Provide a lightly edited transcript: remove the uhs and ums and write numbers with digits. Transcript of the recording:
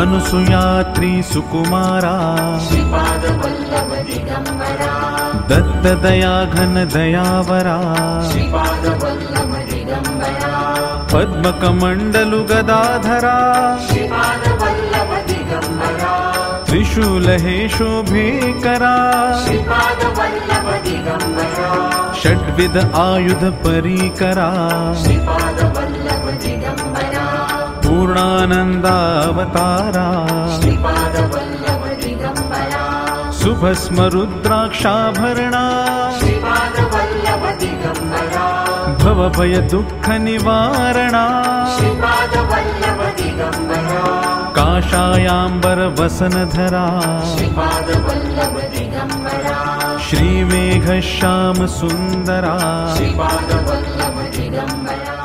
अनुसुयात्री सुकुमारा श्रीपादवल्लभ दिगम्बरा दत्तदया घन दयावरा श्रीपादवल्लभ दिगम्बरा पद्मकमण्डलु गदाधरा श्रीपादवल्लभ दिगम्बरा त्रिशूलहे शोभेकरा श्रीपादवल्लभ दिगम्बरा षड्विध आयुध परीकरा श्रीपादवल्लभ दिगम्बरा पूर्णानन्दावतारा श्रीपादवल्लभ दिगम्बरा सुभस्म रुद्राक्षाभरणा श्रीपादवल्लभ दिगम्बरा भवभय दुःख निवारणा श्रीपादवल्लभ दिगम्बरा काषायाम्बर वसनधरा श्रीपादवल्लभ दिगम्बरा श्रीमेघश्याम सुन्दरा श्रीपादवल्लभ दिगम्बरा।